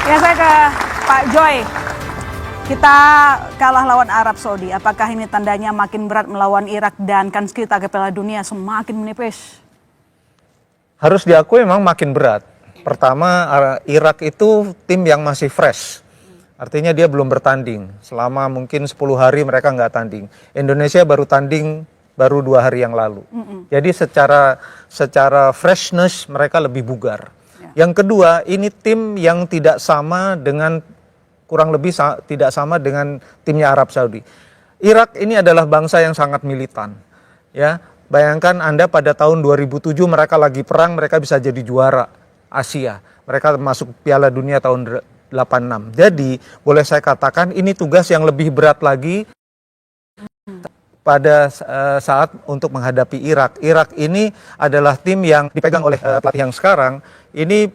Ya, saya ke Pak Joy. Kita kalah lawan Arab Saudi. Apakah ini tandanya makin berat melawan Irak dan kans kita ke Piala Dunia semakin menipis? Harus diakui memang makin berat. Pertama, Irak itu tim yang masih fresh. Artinya dia belum bertanding. Selama mungkin 10 hari mereka nggak tanding. Indonesia baru tanding baru 2 hari yang lalu. Jadi secara freshness mereka lebih bugar. Yang kedua, ini tim yang tidak sama dengan kurang lebih tidak sama dengan timnya Arab Saudi. Irak ini adalah bangsa yang sangat militan. Ya, bayangkan Anda pada tahun 2007 mereka lagi perang, mereka bisa jadi juara Asia. Mereka masuk Piala Dunia tahun 86. Jadi, boleh saya katakan ini tugas yang lebih berat lagi pada saat untuk menghadapi Irak. Irak ini adalah tim yang dipegang oleh pelatih yang sekarang. Ini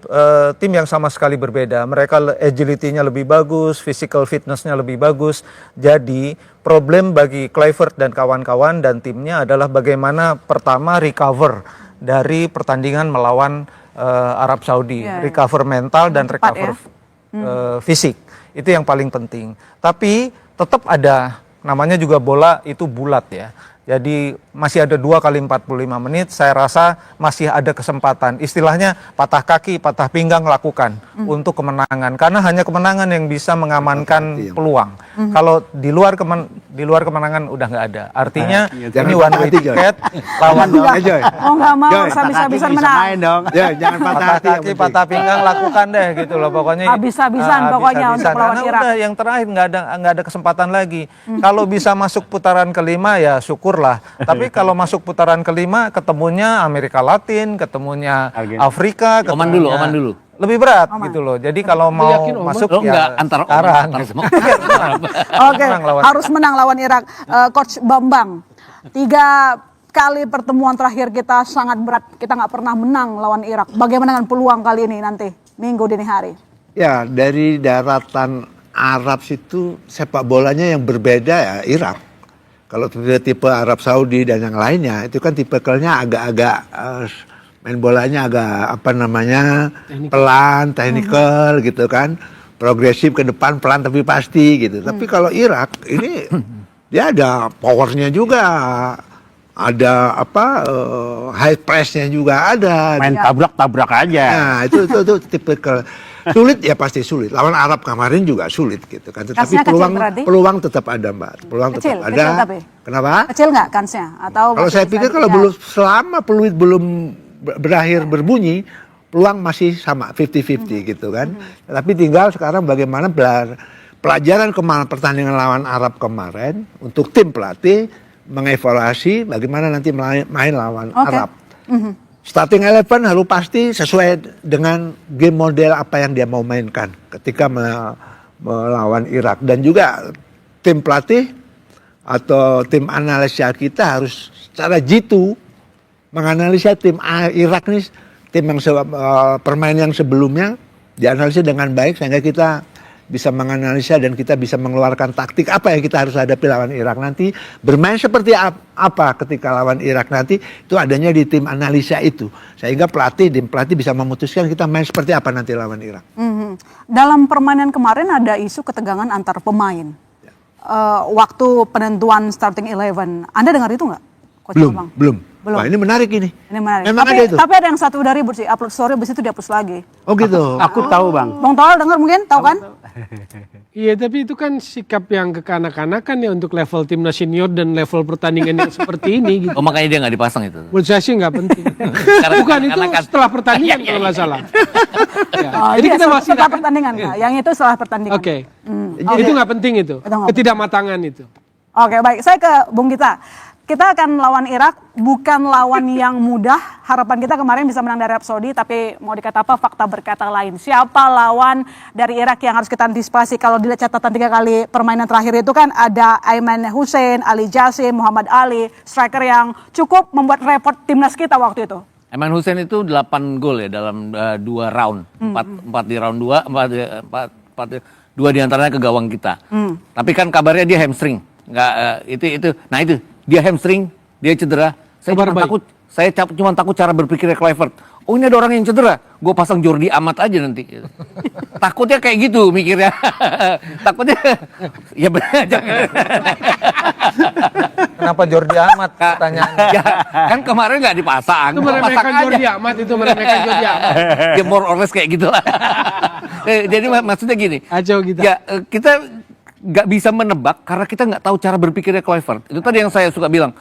tim yang sama sekali berbeda. Mereka agility-nya lebih bagus, physical fitness-nya lebih bagus. Jadi problem bagi Kluivert dan kawan-kawan dan timnya adalah bagaimana pertama recover dari pertandingan melawan Arab Saudi. Recover mental dan recover fisik. Itu yang paling penting. Tapi tetap ada, namanya juga bola itu bulat ya. Jadi masih ada 2 kali 45 menit, saya rasa masih ada kesempatan. Istilahnya patah kaki, patah pinggang lakukan untuk kemenangan. Karena hanya kemenangan yang bisa mengamankan peluang. Kalau di luar kemenangan udah nggak ada. Artinya ini one way ticket lawan Oh nggak mau habis-habisan menang. Jangan patah kaki, patah pinggang lakukan deh gitu loh. Pokoknya habis-habisan pokoknya untuk melawan Irak. Udah yang terakhir nggak ada kesempatan lagi. Kalau bisa masuk putaran kelima ya syukur lah. Tapi kalau masuk putaran kelima ketemunya Amerika Latin, ketemunya Afrika, Oman dulu. Lebih berat gitu loh. Jadi kalau mau masuk ya antara sekarang. Oke, harus menang lawan Irak. Coach Bambang, 3 kali pertemuan terakhir kita sangat berat. Kita nggak pernah menang lawan Irak. Bagaimana dengan peluang kali ini nanti Minggu dini hari? Ya, dari daratan Arab itu sepak bolanya yang berbeda ya Irak. Kalau tipe Arab Saudi dan yang lainnya itu kan tipikalnya agak-agak main bolanya agak pelan, teknikal gitu kan, progresif ke depan pelan tapi pasti gitu. Tapi kalau Irak ini dia ada powernya juga, ada high pressnya juga ada. Main tabrak-tabrak aja. Nah itu tipikal. Sulit ya pasti sulit. Lawan Arab kemarin juga sulit gitu kan. Tetapi peluang tetap ada Mbak. Peluang kecil, tetap ada. Kecil tapi. Kenapa? Kecil nggak kansnya? Atau kalau saya pikir kalau selama peluit belum berakhir berbunyi, peluang masih sama 50-50 gitu kan. Tapi tinggal sekarang bagaimana pelajaran pertandingan lawan Arab kemarin untuk tim pelatih mengevaluasi bagaimana nanti main lawan Arab. Starting 11 harus pasti sesuai dengan game model apa yang dia mau mainkan ketika melawan Irak. Dan juga tim pelatih atau tim analisa kita harus secara jitu menganalisa tim Irak nih, tim yang permain yang sebelumnya dianalisa dengan baik sehingga kita bisa menganalisa dan kita bisa mengeluarkan taktik apa yang kita harus hadapi lawan Irak nanti, bermain seperti apa ketika lawan Irak nanti, itu adanya di tim analisa itu, sehingga tim pelatih bisa memutuskan kita main seperti apa nanti lawan Irak. Dalam permainan kemarin ada isu ketegangan antar pemain. Waktu penentuan starting 11, Anda dengar itu nggak? Belum. Wah, ini menarik ini. Memang ada itu. Tapi ada yang satu udah ribut sih, upload story habis itu dihapus lagi. Oh gitu. Aku tahu Bang. Bang Tol dengar mungkin, tahu kan? Iya, tapi itu kan sikap yang kekanak-kanakan ya untuk level timnas senior dan level pertandingan yang seperti ini gitu. Oh makanya dia nggak dipasang itu. Menurut saya sih nggak penting. Bukan itu setelah pertandingan kalau nggak salah. Jadi kita masih setelah pertandingan, yang itu setelah pertandingan. Oke. Itu nggak penting itu. Ketidakmatangan itu. Oke, baik. Saya ke Bung Gita. Kita akan lawan Irak, bukan lawan yang mudah. Harapan kita kemarin bisa menang dari Arab Saudi, tapi mau dikata apa, fakta berkata lain. Siapa lawan dari Irak yang harus kita antisipasi? Kalau dilihat catatan 3 kali permainan terakhir itu kan ada Aiman Hussein, Ali Jassim, Muhammad Ali, striker yang cukup membuat repot timnas kita waktu itu. Aiman Hussein itu 8 gol ya dalam 2 round. 4 di round 2, 2 diantaranya ke gawang kita. Tapi kan kabarnya dia hamstring. Itu. Nah itu. Dia hamstring, dia cedera. Saya cuma takut cara berpikirnya Kluivert. Oh ini ada orang yang cedera, gue pasang Jordi Amat aja nanti. Takutnya kayak gitu mikirnya. Takutnya ya benar. Kenapa Jordi Amat pertanyaannya? Ya, kan kemarin nggak dipasang. Itu meremehkan Jordi Amat, itu meremehkan Jordi Amat. Ya more or less kayak gitulah. Jadi maksudnya gini. Acau kita. Ya kita nggak bisa menebak karena kita nggak tahu cara berpikirnya Kluivert. Itu tadi yang saya suka bilang.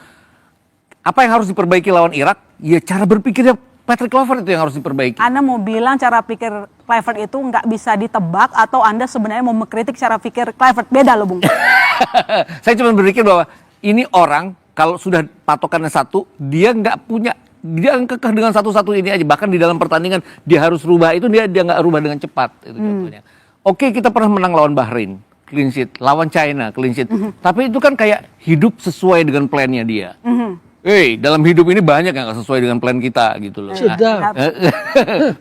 Apa yang harus diperbaiki lawan Irak? Ya cara berpikirnya Patrick Kluivert itu yang harus diperbaiki. Anda mau bilang cara pikir Kluivert itu nggak bisa ditebak atau Anda sebenarnya mau mengkritik cara pikir Kluivert? Beda loh Bung. Saya cuma berpikir bahwa ini orang kalau sudah patokannya satu, dia nggak punya, dia kekeh dengan satu-satu ini aja. Bahkan di dalam pertandingan dia harus rubah itu, dia nggak rubah dengan cepat. Itu contohnya. Oke, kita pernah menang lawan Bahrain, clean sheet, lawan China, clean sheet. Tapi itu kan kayak hidup sesuai dengan plannya dia. Dalam hidup ini banyak yang nggak sesuai dengan plan kita gitu loh. Sedap.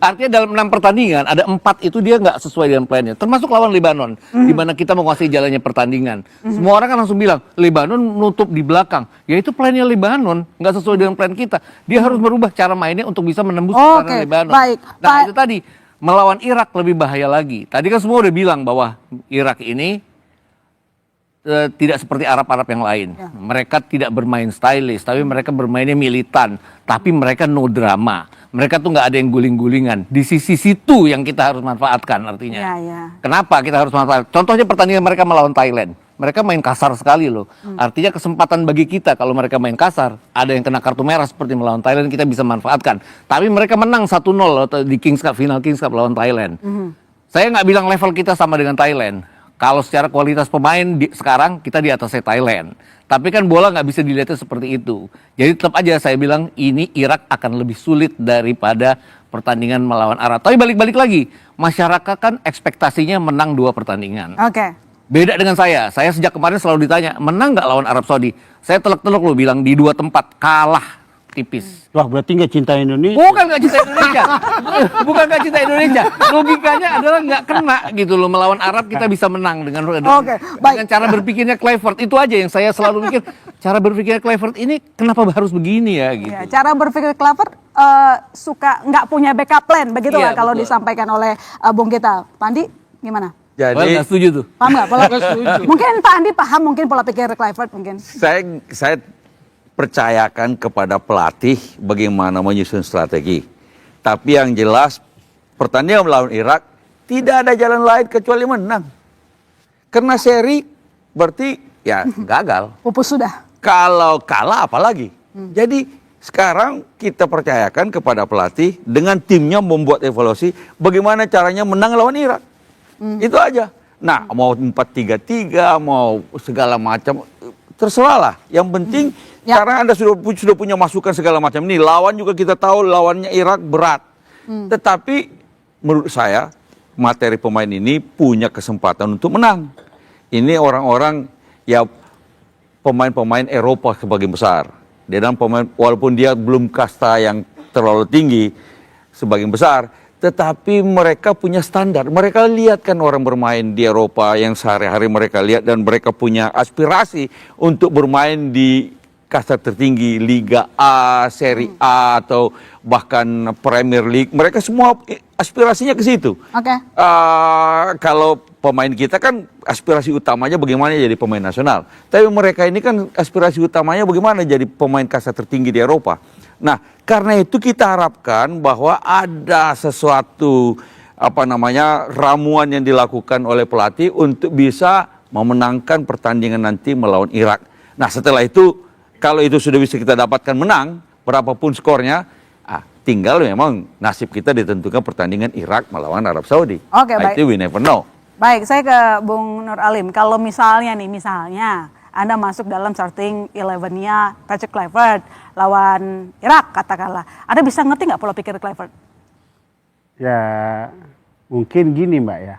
Artinya dalam 6 pertandingan ada 4 itu dia nggak sesuai dengan plannya. Termasuk lawan Lebanon, di mana kita menguasai jalannya pertandingan. Semua orang kan langsung bilang Lebanon menutup di belakang. Ya itu plannya Lebanon, nggak sesuai dengan plan kita. Dia harus merubah cara mainnya untuk bisa menembus pertahanan Lebanon. Baik. Nah itu tadi melawan Irak lebih bahaya lagi. Tadi kan semua udah bilang bahwa Irak ini tidak seperti Arab-Arab yang lain. Ya. Mereka tidak bermain stylish, tapi mereka bermainnya militan. Tapi mereka no drama. Mereka tuh nggak ada yang guling-gulingan. Di sisi situ yang kita harus manfaatkan artinya. Ya. Kenapa kita harus manfaatkan? Contohnya pertandingan mereka melawan Thailand. Mereka main kasar sekali loh. Artinya kesempatan bagi kita kalau mereka main kasar, ada yang kena kartu merah seperti melawan Thailand, kita bisa manfaatkan. Tapi mereka menang 1-0 di Kings Cup, final Kings Cup lawan Thailand. Saya nggak bilang level kita sama dengan Thailand. Kalau secara kualitas pemain sekarang kita di atasnya Thailand. Tapi kan bola nggak bisa dilihatnya seperti itu. Jadi tetap aja saya bilang ini Irak akan lebih sulit daripada pertandingan melawan Arab. Tapi balik-balik lagi, masyarakat kan ekspektasinya menang 2 pertandingan. Oke. Beda dengan saya sejak kemarin selalu ditanya, menang nggak lawan Arab Saudi? Saya telak-teluk loh bilang di 2 tempat kalah tipis. Wah berarti nggak cinta Indonesia. Bukan nggak cinta Indonesia. Bukan nggak cinta Indonesia. Logikanya adalah nggak kena gitu loh. Melawan Arab kita bisa menang dengan dengan cara berpikirnya Kluivert. Itu aja yang saya selalu mikir. Cara berpikirnya Kluivert ini kenapa harus begini ya gitu. Ya, cara berpikir Kluivert suka nggak punya backup plan. Begitulah kalau disampaikan oleh Bung kita. Pak Andi gimana? Jadi nggak setuju tuh. Paham nggak? Mungkin Pak Andi paham mungkin pola pikir Kluivert mungkin. Saya percayakan kepada pelatih bagaimana menyusun strategi. Tapi yang jelas pertandingan melawan Irak tidak ada jalan lain kecuali menang. Karena seri berarti ya gagal. Pupus sudah. Kalau kalah apalagi. Jadi sekarang kita percayakan kepada pelatih dengan timnya membuat evaluasi bagaimana caranya menang lawan Irak. Itu aja. Nah, mau 4-3-3, mau segala macam terserah lah. Yang penting karena Anda sudah punya masukan segala macam ini. Lawan juga kita tahu lawannya Irak berat. Tetapi menurut saya materi pemain ini punya kesempatan untuk menang. Ini orang-orang ya pemain-pemain Eropa sebagian besar. Dia dalam pemain walaupun dia belum kasta yang terlalu tinggi sebagian besar, tetapi mereka punya standar. Mereka lihat kan orang bermain di Eropa yang sehari-hari mereka lihat dan mereka punya aspirasi untuk bermain di kasta tertinggi, Liga A, Serie A atau bahkan Premier League. Mereka semua aspirasinya ke situ. Oke. Kalau pemain kita kan aspirasi utamanya bagaimana jadi pemain nasional. Tapi mereka ini kan aspirasi utamanya bagaimana jadi pemain kasta tertinggi di Eropa. Nah, karena itu kita harapkan bahwa ada sesuatu ramuan yang dilakukan oleh pelatih untuk bisa memenangkan pertandingan nanti melawan Irak. Nah, setelah itu kalau itu sudah bisa kita dapatkan menang berapapun skornya, tinggal memang nasib kita ditentukan pertandingan Irak melawan Arab Saudi. Oke, baik. Itu we never know. Baik, saya ke Bung Nur Alim. Kalau misalnya Anda masuk dalam starting 11-nya Patrick Kluivert lawan Irak katakanlah, Anda bisa ngerti nggak pola pikir Kluivert? Ya mungkin gini Mbak ya.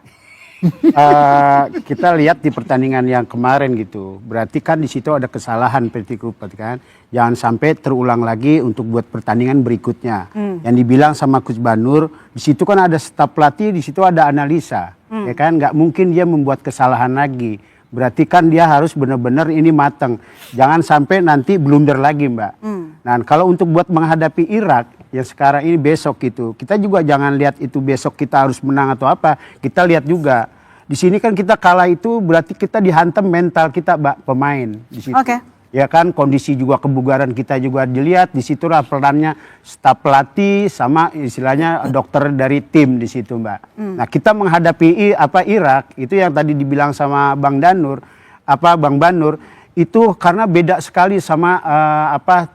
Kita lihat di pertandingan yang kemarin gitu. Berarti kan di situ ada kesalahan Patrick Kluivert kan. Jangan sampai terulang lagi untuk buat pertandingan berikutnya. Yang dibilang sama Coach Banur, di situ kan ada staf pelatih, di situ ada analisa. Ya kan, nggak mungkin dia membuat kesalahan lagi. Berarti kan dia harus benar-benar ini matang. Jangan sampai nanti blunder lagi Mbak. Nah, kalau untuk buat menghadapi Irak yang sekarang ini besok gitu, kita juga jangan lihat itu besok kita harus menang atau apa. Kita lihat juga di sini kan kita kalah itu berarti kita dihantam mental kita, Mbak, pemain di situ. Oke. Ya kan, kondisi juga kebugaran kita juga dilihat di situlah perannya staf pelatih sama istilahnya dokter dari tim di situ, Mbak. Nah, kita menghadapi Irak itu yang tadi dibilang sama Bang Banur itu karena beda sekali sama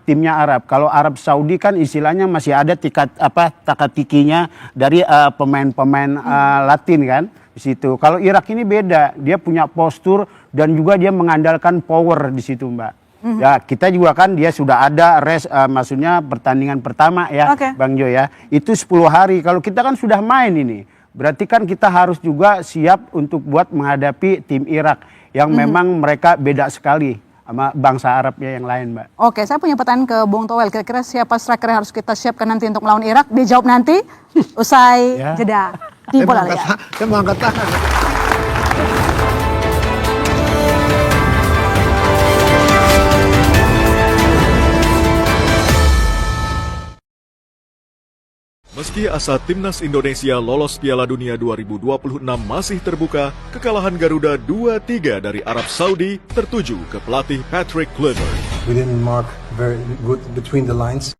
timnya Arab. Kalau Arab Saudi kan istilahnya masih ada taka-tikinya dari pemain-pemain Latin kan di situ. Kalau Irak ini beda, dia punya postur dan juga dia mengandalkan power di situ, Mbak. Ya, kita juga kan dia sudah ada maksudnya pertandingan pertama ya, Oke. Bang Jo ya. Itu 10 hari. Kalau kita kan sudah main ini. Berarti kan kita harus juga siap untuk buat menghadapi tim Irak yang memang mereka beda sekali sama bangsa Arabnya yang lain, Mbak. Oke, saya punya pertanyaan ke Bung Toel. Kira-kira siapa striker yang harus kita siapkan nanti untuk melawan Irak? Dijawab nanti usai Ya. jeda di Bola Liar. Saya mau angkat tangan. Meski asa Timnas Indonesia lolos Piala Dunia 2026 masih terbuka, kekalahan Garuda 2-3 dari Arab Saudi tertuju ke pelatih Patrick Kluivert. We didn't mark very good between the lines.